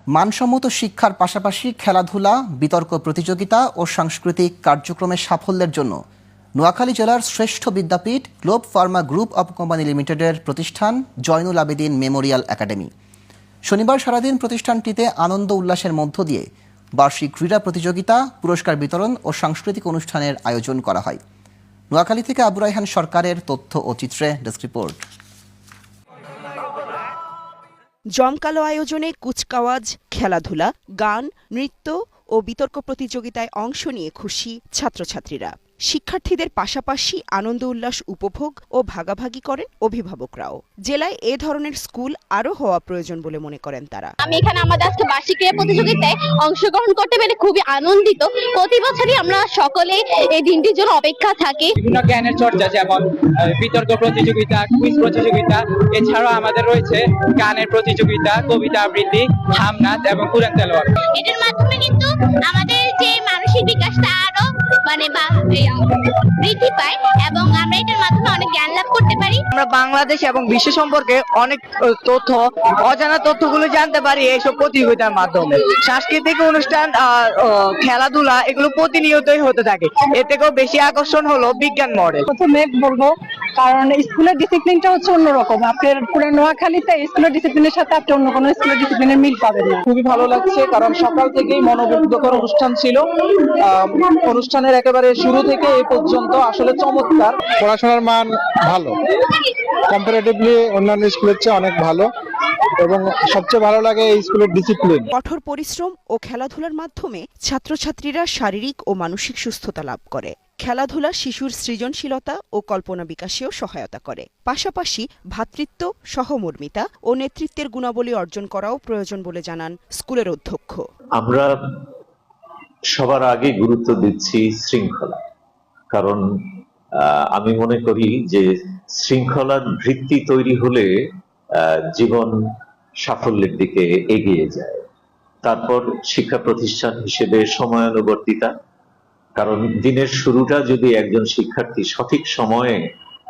মানসম্মত শিক্ষার পাশাপাশি খেলাধুলা, বিতর্ক প্রতিযোগিতা ও সাংস্কৃতিক কার্যক্রমের সাফল্যের জন্য নোয়াখালী জেলার শ্রেষ্ঠ বিদ্যাপীঠ Globe Pharma Group of company লিমিটেডের প্রতিষ্ঠান জয়নুল আবেদিন মেমোরিয়াল একাডেমি। শনিবার সারাদিন প্রতিষ্ঠানটিতে আনন্দ উল্লাসের মধ্য দিয়ে বার্ষিক ক্রীড়া প্রতিযোগিতা, পুরস্কার বিতরণ ও সাংস্কৃতিক অনুষ্ঠানের আয়োজন করা হয়। নোয়াখালী থেকে আবু রায়হান সরকারের তথ্য ও চিত্রে ডেস্ক রিপোর্ট। জমকালো আয়োজনে কুচকাওয়াজ, খেলাধুলা, গান, নৃত্য ও বিতর্ক প্রতিযোগিতায় অংশ নিয়ে খুশি ছাত্রছাত্রীরা। শিক্ষার্থীদের পাশাপাশি আনন্দ উল্লাস উপভোগ ও ভাগাভাগি করেন অভিভাবকরাও। জেলায় এ ধরনের স্কুল আরও হওয়া প্রয়োজন বলে মনে করেন তারা। আমি এখানে আমাদের আজকে বার্ষিক ক্রীড়া প্রতিযোগিতায় অংশগ্রহণ করতে পেরে খুবই আনন্দিত। প্রতি বছরই আমরা সকলে এই দিনটির জন্য অপেক্ষা থাকি। বিভিন্ন জ্ঞানের চর্চা, যেমন বিতর্ক প্রতিযোগিতা, কুইজ প্রতিযোগিতা, এছাড়াও আমাদের রয়েছে গানের প্রতিযোগিতা, কবিতা আবৃত্তি, হামনাচ এবং কুরআন তেলাওয়াত। এটার মাধ্যমে কিন্তু আমাদের যে মানসিক বিকাশটা আরো বৃদ্ধি পায় এবং আমরা এটার মাধ্যমে অনেক জ্ঞান লাভ করতে পারি। আমরা বাংলাদেশ এবং বিশ্ব সম্পর্কে অনেক তথ্য, অজানা তথ্যগুলো জানতে পারি এইসব প্রতিযোগিতার মাধ্যমে। সাংস্কৃতিক অনুষ্ঠান, খেলাধুলা এগুলো প্রতিনিয়তই হতে থাকে। এর থেকেও বেশি আকর্ষণ হলো বিজ্ঞান মডেল। প্রথমে বলবো, কারণ স্কুলের ডিসিপ্লিনটা হচ্ছে অন্যরকম। আপনার পুরো নোয়াখালীতে স্কুলের ডিসিপ্লিনের সাথে আপনি অন্য কোনো স্কুলের ডিসিপ্লিনের মিল পাবেন না। খুবই ভালো লাগছে, কারণ সকাল থেকেই মনোমুগ্ধকর অনুষ্ঠান ছিল। অনুষ্ঠানের একেবারে শুরু থেকে এই পর্যন্ত আসলে চমৎকার। পড়াশোনার মান ভালো, কম্পারেটিভলি অন্যান্য স্কুলের চেয়ে অনেক ভালো, এবং সবচেয়ে ভালো লাগে এই স্কুলের ডিসিপ্লিন। কঠোর পরিশ্রম ও খেলাধুলার মাধ্যমে ছাত্রছাত্রীরা শারীরিক ও মানসিক সুস্থতা লাভ করে। খেলাধুলা শিশুর সৃজনশীলতা ও কল্পনা বিকাশেও সহায়তা করে। পাশাপাশি ভ্রাতৃত্ব, সহমর্মিতা ও নেতৃত্বের গুণাবলী অর্জন করাও প্রয়োজন বলে জানান স্কুলের অধ্যক্ষ। আমরা সবার আগে গুরুত্ব দিচ্ছি শৃঙ্খলা, কারণ আমি মনে করি যে শৃঙ্খলার ভিত্তি তৈরি হলে জীবন সাফল্যের দিকে এগিয়ে যায়। তারপর শিক্ষা প্রতিষ্ঠান হিসেবে সময়ানুবর্তিতা, কারণ দিনের শুরুটা যদি একজন শিক্ষার্থী সঠিক সময়ে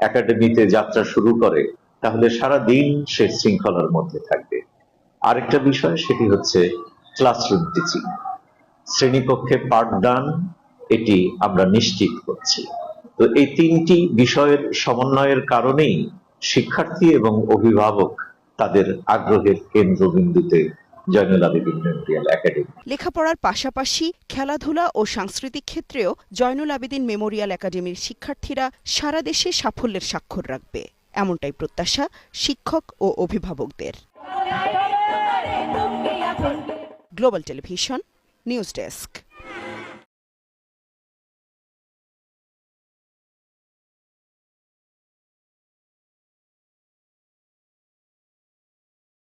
একাডেমিতে যাত্রা শুরু করে, তাহলে সারা দিন সে শৃঙ্খলার মধ্যে থাকবে। আরেকটা বিষয়, সেটি হচ্ছে ক্লাসরুম টিচিং, শ্রেণীকক্ষে পাঠদান, এটি আমরা নিশ্চিত করছি। তো এই তিনটি বিষয়ের সমন্বয়ের কারণেই শিক্ষার্থী এবং অভিভাবক তাদের আগ্রহের কেন্দ্রবিন্দুতে জয়নুল আবেদিন মেমোরিয়াল একাডেমি। লেখাপড়ার পাশাপাশি খেলাধুলা ও সাংস্কৃতিক ক্ষেত্রেও জয়নুল আবেদিন মেমোরিয়াল একাডেমির শিক্ষার্থীরা সারা দেশে সাফল্যের স্বাক্ষর রাখবে, এমনটাই প্রত্যাশা শিক্ষক ও অভিভাবকদের। Global television news desk.